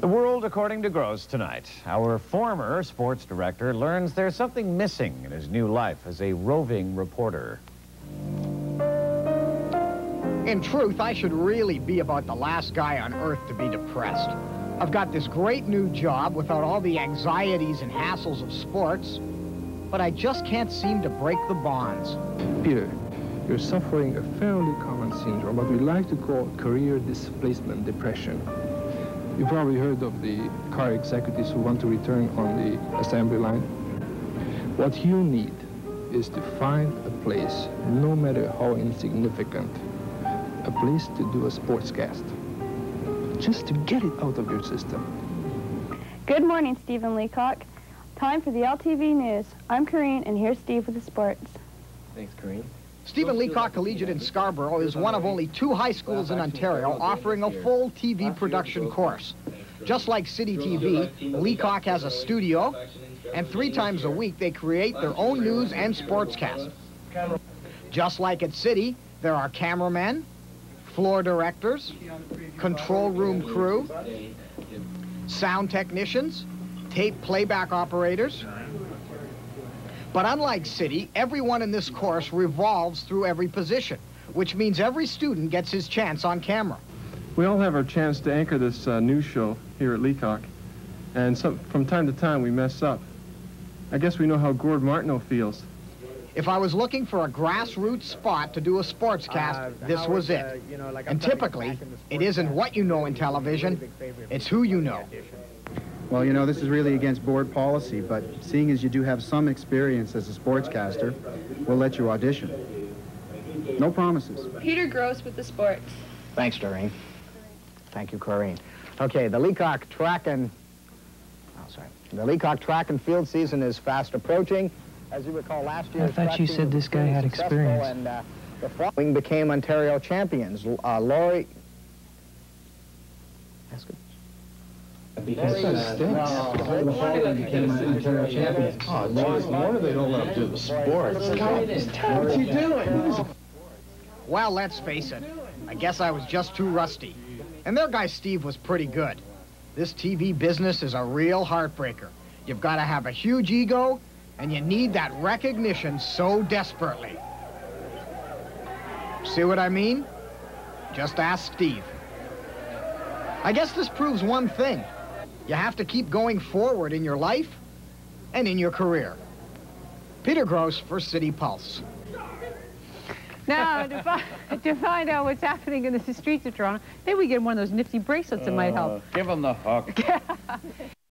The World According to Gross tonight. Our former sports director learns there's something missing in his new life as a roving reporter. In truth, I should really be about the last guy on earth to be depressed. I've got this great new job without all the anxieties and hassles of sports, but I just can't seem to break the bonds. Peter, you're suffering a fairly common syndrome, what we like to call career displacement depression. You've probably heard of the car executives who want to return on the assembly line. What you need is to find a place, no matter how insignificant, a place to do a sportscast, just to get it out of your system. Good morning, Steve and Leacock. Time for the LTV News. I'm Corrine, and here's Steve with the sports. Thanks, Corrine. Stephen Leacock Collegiate in Scarborough is one of only 2 high schools in Ontario offering a full TV production course. Just like City TV, Leacock has a studio, and 3 times a week they create their own news and sportscast. Just like at City, there are cameramen, floor directors, control room crew, sound technicians, tape playback operators. But unlike City, everyone in this course revolves through every position, which means every student gets his chance on camera. We all have our chance to anchor this news show here at Leacock, and from time to time we mess up. I guess we know how Gord Martineau feels. If I was looking for a grassroots spot to do a sportscast, this was it. And typically, it isn't what you know in television, it's who you know. Well, you know, this is really against board policy, but seeing as you do have some experience as a sportscaster, we'll let you audition. No promises. Peter Gross with the sports. Thanks, Doreen. Thank you, Corrine. Okay, the Leacock track and field season is fast approaching. As you recall, last year, I thought you said this guy had experience. And the following became Ontario champions. Laurie. That's good. Because the following became Ontario champions. Oh, geez, no wonder they don't let them do the sports. What you doing? Well, let's face it. I guess I was just too rusty. And their guy Steve was pretty good. This TV business is a real heartbreaker. You've got to have a huge ego, and you need that recognition so desperately. See what I mean? Just ask Steve. I guess this proves one thing. You have to keep going forward in your life and in your career. Peter Gross for City Pulse. Now, to find out what's happening in the streets of Toronto, maybe we get one of those nifty bracelets that might help. Give them the hook.